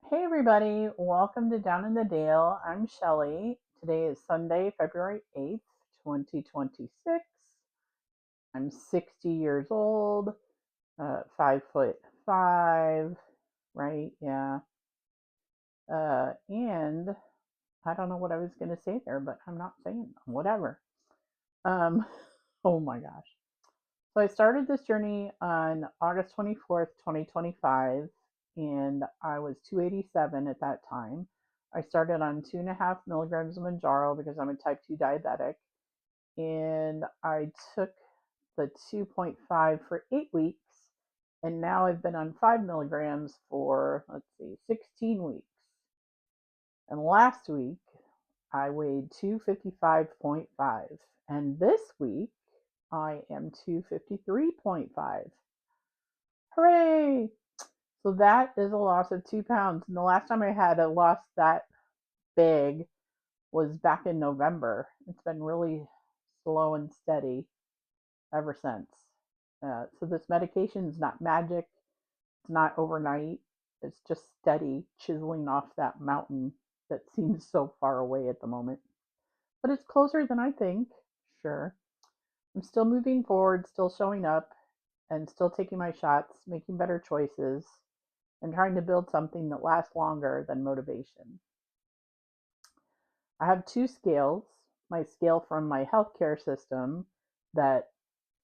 Hey everybody, welcome to Down in the Dale. I'm Shelly. Today is Sunday, February 8th, 2026. I'm 60 years old, 5'5", right? Yeah. And I don't know what I was going to say there, but I'm not saying whatever. Um, oh my gosh. So I started this journey on August 24th, 2025, and I was 287 at that time. I started on 2.5 milligrams of Mounjaro because I'm a type 2 diabetic, and I took the 2.5 for 8 weeks, and now I've been on 5 milligrams for, let's see, 16 weeks. And last week, I weighed 255.5, and this week, I am 253.5. Hooray! So that is a loss of 2 pounds. And the last time I had a loss that big was back in November. It's been really slow and steady ever since. So this medication is not magic. It's not overnight. It's just steady chiseling off that mountain that seems so far away at the moment. But it's closer than I think. Sure. I'm still moving forward, still showing up, and still taking my shots, making better choices, and trying to build something that lasts longer than motivation. I have two scales, my scale from my healthcare system that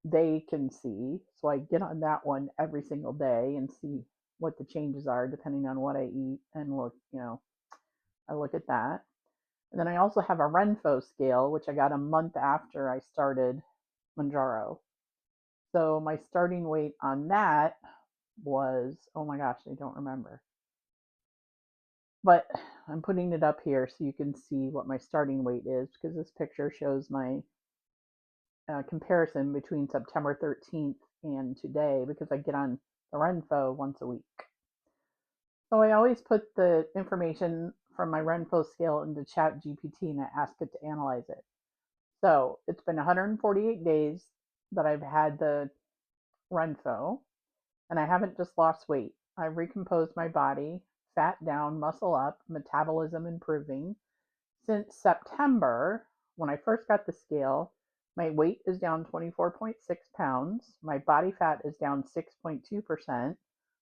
they can see. So I get on that one every single day and see what the changes are depending on what I eat and I look at that. And then I also have a Renfo scale, which I got a month after I started Mounjaro. So my starting weight on that was, oh my gosh, I don't remember. But I'm putting it up here so you can see what my starting weight is because this picture shows my comparison between September 13th and today because I get on the Renfo once a week. So I always put the information from my Renfo scale into Chat GPT and I ask it to analyze it. So it's been 148 days that I've had the Renfo and I haven't just lost weight. I've recomposed my body, fat down, muscle up, metabolism improving. Since September, when I first got the scale, my weight is down 24.6 pounds. My body fat is down 6.2%.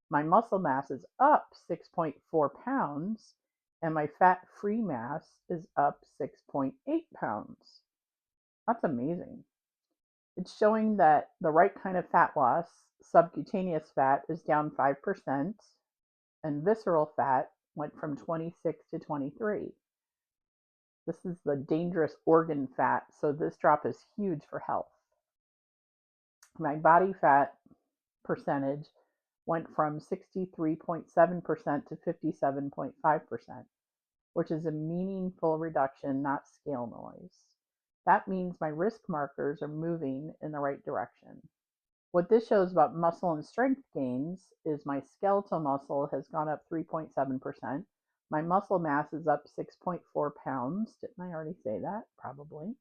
My muscle mass is up 6.4 pounds. And my fat free mass is up 6.8 pounds. That's amazing. It's showing that the right kind of fat loss, subcutaneous fat, is down 5%, and visceral fat went from 26 to 23. This is the dangerous organ fat, so this drop is huge for health. My body fat percentage went from 63.7% to 57.5%, which is a meaningful reduction, not scale noise. That means my risk markers are moving in the right direction. What this shows about muscle and strength gains is my skeletal muscle has gone up 3.7%. My muscle mass is up 6.4 pounds. Didn't I already say that? Probably.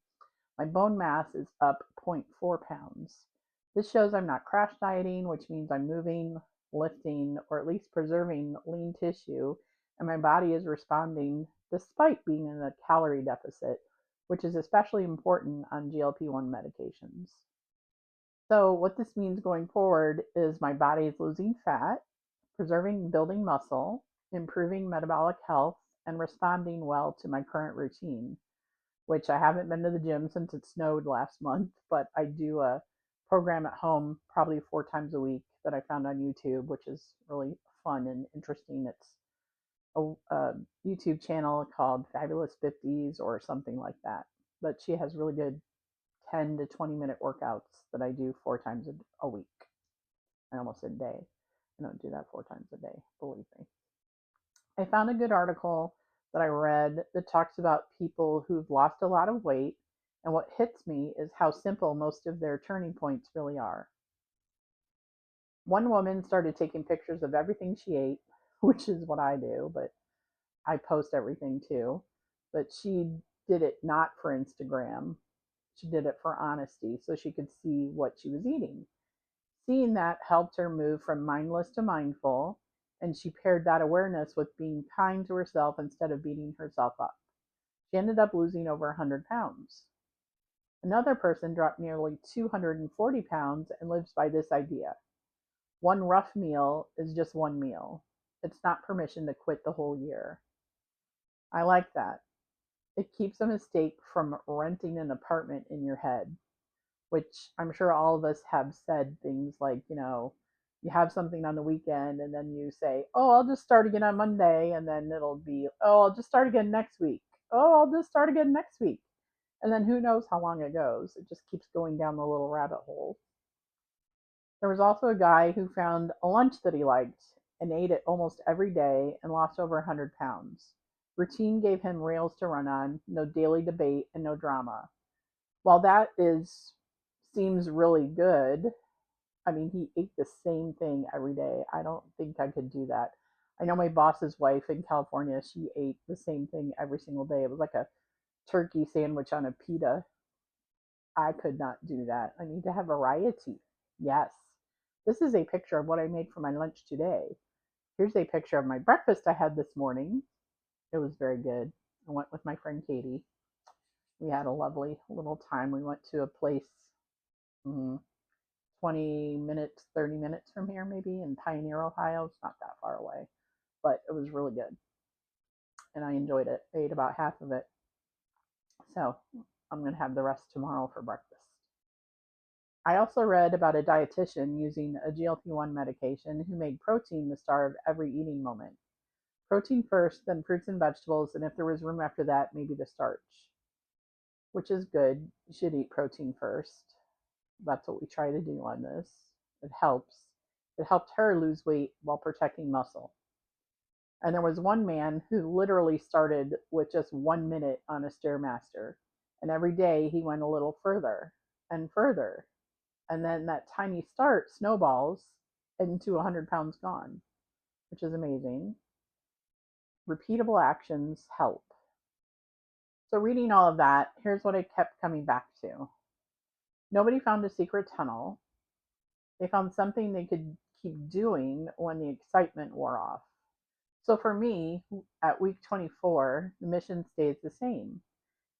My bone mass is up zero point 0.4 pounds. This shows I'm not crash dieting, which means I'm moving, lifting, or at least preserving lean tissue, and my body is responding despite being in a calorie deficit, which is especially important on GLP-1 medications. So what this means going forward is my body is losing fat, preserving and building muscle, improving metabolic health, and responding well to my current routine, which I haven't been to the gym since it snowed last month, but I do a program at home probably 4 times a week that I found on YouTube, which is really fun and interesting. It's a YouTube channel called Fabulous 50s or something like that. But she has really good 10 to 20-minute workouts that I do 4 times a week. I almost said day. I don't do that 4 times a day, believe me. I found a good article that I read that talks about people who've lost a lot of weight, and what hits me is how simple most of their turning points really are. One woman started taking pictures of everything she ate, which is what I do, but I post everything too. But she did it not for Instagram. She did it for honesty so she could see what she was eating. Seeing that helped her move from mindless to mindful, And she paired that awareness with being kind to herself instead of beating herself up. She ended up losing over 100 pounds. Another person dropped nearly 240 pounds and lives by this idea: one rough meal is just one meal. It's not permission to quit the whole year. I like that. It keeps a mistake from renting an apartment in your head, which I'm sure all of us have said things like, you have something on the weekend and then you say, oh, I'll just start again on Monday. And then it'll be, oh, I'll just start again next week. Oh, I'll just start again next week. And then who knows how long it goes. It just keeps going down the little rabbit hole. There was also a guy who found a lunch that he liked and ate it almost every day and lost over 100 pounds. Routine gave him rails to run on, no daily debate, and no drama. While that is seems really good, I mean, he ate the same thing every day. I don't think I could do that. I know my boss's wife in California, she ate the same thing every single day. It was like a turkey sandwich on a pita. I could not do that. I need to have variety. Yes. This is a picture of what I made for my lunch today. Here's a picture of my breakfast I had this morning. It was very good. I went with my friend Katie. We had a lovely little time. We went to a place 20 minutes, 30 minutes from here, maybe in Pioneer, Ohio. It's not that far away, but it was really good. And I enjoyed it. I ate about half of it. So I'm going to have the rest tomorrow for breakfast. I also read about a dietitian using a GLP-1 medication who made protein the star of every eating moment. Protein first, then fruits and vegetables, and if there was room after that, maybe the starch, which is good. You should eat protein first. That's what we try to do on this. It helps. It helped her lose weight while protecting muscle. And there was one man who literally started with just 1 minute on a Stairmaster. And every day he went a little further and further. And then that tiny start snowballs into 100 pounds gone, which is amazing. Repeatable actions help. So, reading all of that, here's what I kept coming back to. Nobody found a secret tunnel. They found something they could keep doing when the excitement wore off. So for me, at week 24, the mission stays the same.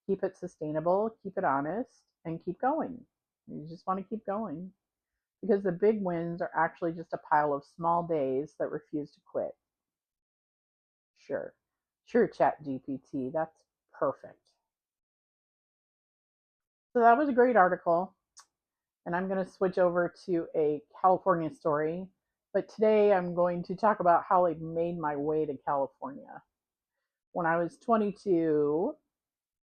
Keep it sustainable, keep it honest, and keep going. You just want to keep going because the big wins are actually just a pile of small days that refuse to quit. Sure. Sure, Chat GPT. That's perfect. So that was a great article. And I'm going to switch over to a California story. But today I'm going to talk about how I made my way to California. When I was 22,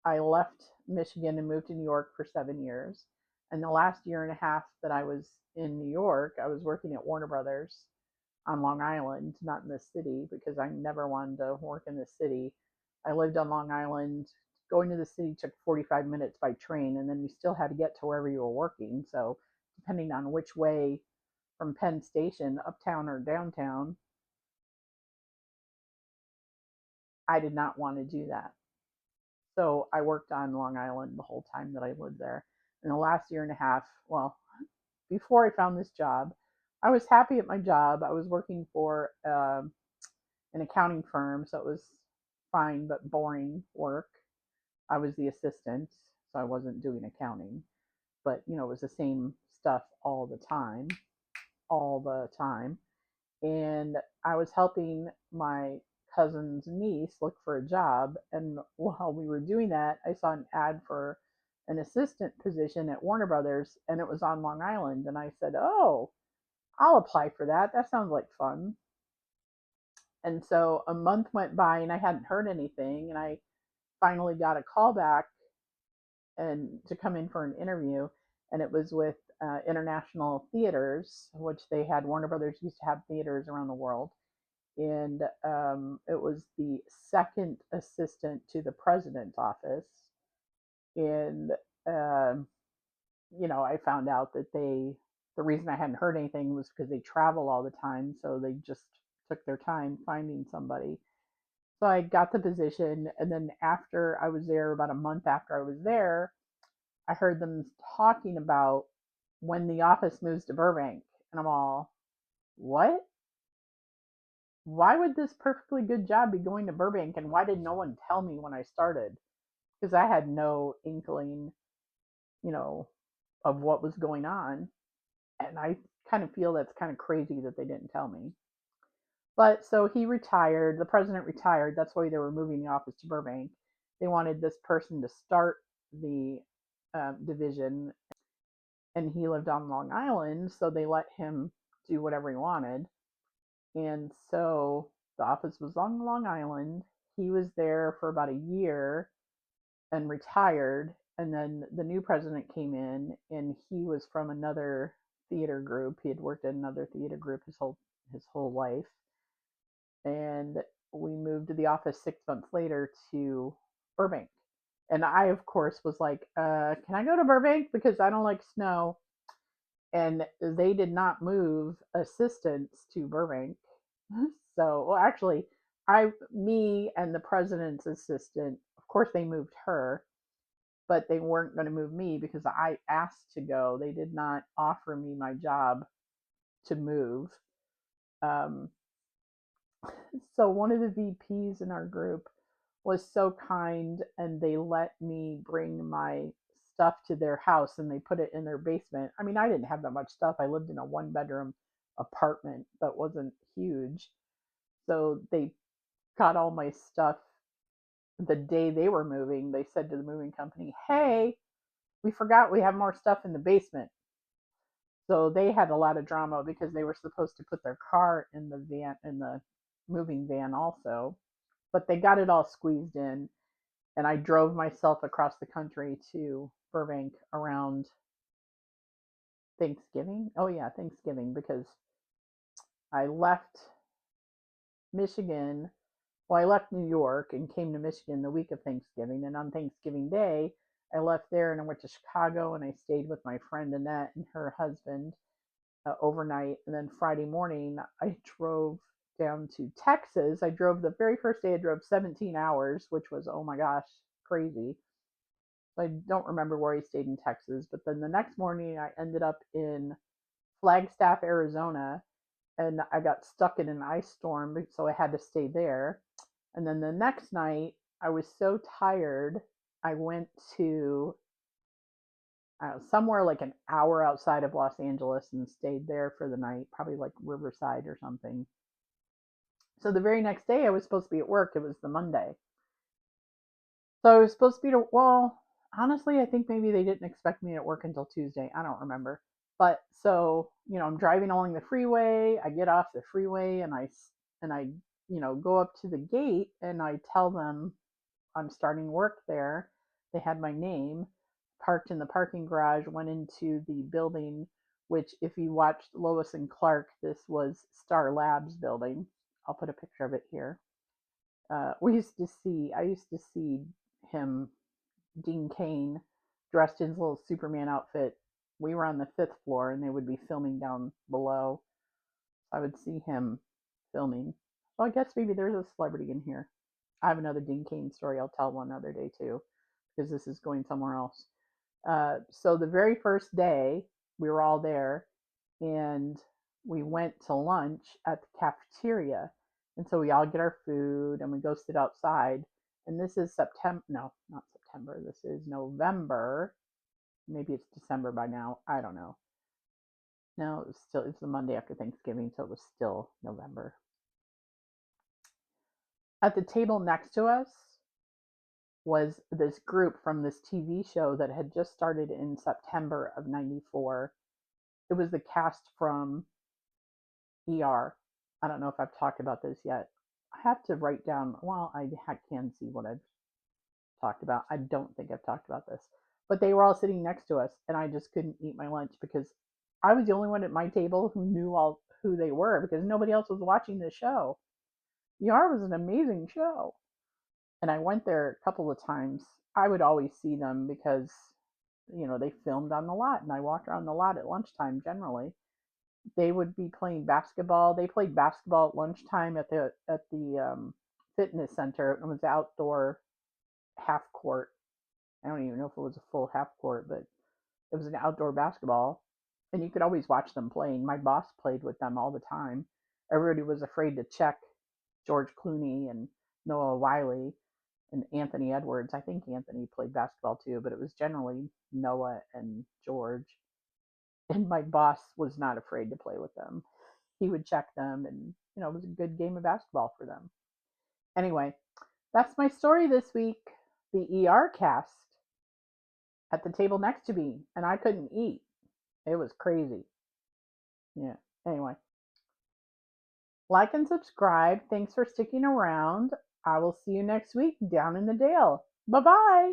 I left Michigan and moved to New York for 7 years. And the last year and a half that I was in New York, I was working at Warner Brothers on Long Island, not in the city, because I never wanted to work in the city. I lived on Long Island. Going to the city took 45 minutes by train, and then you still had to get to wherever you were working. So, depending on which way from Penn Station, uptown or downtown, I did not want to do that. So, I worked on Long Island the whole time that I lived there. In the last year and a half, well, before I found this job, I was happy at my job. I was working for an accounting firm, so it was fine but boring work. I was the assistant, so I wasn't doing accounting, but it was the same stuff all the time. And I was helping my cousin's niece look for a job, and while we were doing that, I saw an ad for an assistant position at Warner Brothers, and it was on Long Island, and I said, "Oh, I'll apply for that. That sounds like fun." And so a month went by and I hadn't heard anything, and I finally got a call back and to come in for an interview, and it was with International Theaters, which they had. Warner Brothers used to have theaters around the world, and it was the second assistant to the president's office. And I found out that the reason I hadn't heard anything was because they travel all the time, so they just took their time finding somebody. So I got the position, and then after I was there, about a month after I was there, I heard them talking about when the office moves to Burbank, and I'm all, what? why would this perfectly good job be going to Burbank, and why did no one tell me when I started? Because I had no inkling, you know, of what was going on. And I kind of feel that's kind of crazy that they didn't tell me. But so he retired, the president retired. That's why they were moving the office to Burbank. They wanted this person to start the division, and he lived on Long Island, so they let him do whatever he wanted. And so the office was on Long Island. He was there for about a year and retired. And then the new president came in, and he was from another theater group. He had worked at another theater group his whole life. And we moved to the office 6 months later to Burbank. And I, of course, was like, can I go to Burbank? Because I don't like snow. And they did not move assistants to Burbank. So, well, actually, me and the president's assistant, of course, they moved her, but they weren't going to move me because I asked to go. They did not offer me my job to move. Um, so one of the VPs in our group was so kind, and they let me bring my stuff to their house, and they put it in their basement. I mean, I didn't have that much stuff. I lived in a one bedroom apartment that wasn't huge. So they got all my stuff the day they were moving. They said to the moving company, "Hey, we forgot we have more stuff in the basement." So they had a lot of drama because they were supposed to put their car in the van, in the moving van also, but they got it all squeezed in. And I drove myself across the country to Burbank around Thanksgiving. Oh yeah, Thanksgiving, because I left Michigan. Well, I left New York and came to Michigan the week of Thanksgiving, and on Thanksgiving Day, I left there and I went to Chicago, and I stayed with my friend Annette and her husband overnight. And then Friday morning, I drove down to Texas. I drove the very first day, I drove 17 hours, which was, oh my gosh, crazy. I don't remember where I stayed in Texas, but then the next morning I ended up in Flagstaff, Arizona, and I got stuck in an ice storm, so I had to stay there. And then the next night, I was so tired, I went to somewhere like an hour outside of Los Angeles and stayed there for the night, probably like Riverside or something. So the very next day, I was supposed to be at work. It was the Monday. So I was supposed to be to, well, honestly, I think maybe they didn't expect me at work until Tuesday. I don't remember. But so, I'm driving along the freeway. I get off the freeway, and I go up to the gate, and I tell them I'm starting work there. They had my name, parked in the parking garage, went into the building, which, if you watched Lois and Clark, this was Star Labs building. I'll put a picture of it here. I used to see him, Dean Cain, dressed in his little Superman outfit. We were on the fifth floor, and they would be filming down below. I would see him filming. Well, I guess maybe there's a celebrity in here. I have another Dean Cain story I'll tell one other day too, because this is going somewhere else. So the very first day, we were all there, and we went to lunch at the cafeteria. And so we all get our food and we go sit outside. And this is September, no, not September. This is November. Maybe it's December by now. I don't know. No, it's the Monday after Thanksgiving, so it was still November. At the table next to us was this group from this TV show that had just started in September of 94. It was the cast from ER. I don't know if I've talked about this yet. I have to write down, well, I can see what I've talked about. I don't think I've talked about this. But they were all sitting next to us, and I just couldn't eat my lunch because I was the only one at my table who knew all who they were, because nobody else was watching the show. ER was an amazing show. And I went there a couple of times. I would always see them because, they filmed on the lot, and I walked around the lot at lunchtime generally. They would be playing basketball. They played basketball at lunchtime at the fitness center. It was outdoor half court. I don't even know if it was a full half court, but it was an outdoor basketball, and you could always watch them playing. My boss played with them all the time. Everybody was afraid to check George Clooney and Noah Wiley and Anthony Edwards. I think Anthony played basketball too, but it was generally Noah and George. And my boss was not afraid to play with them. He would check them, and it was a good game of basketball for them. Anyway, that's my story this week. The ER cast at the table next to me, and I couldn't eat. It was crazy. Yeah. Anyway, like and subscribe. Thanks for sticking around. I will see you next week down in the Dale. Bye bye.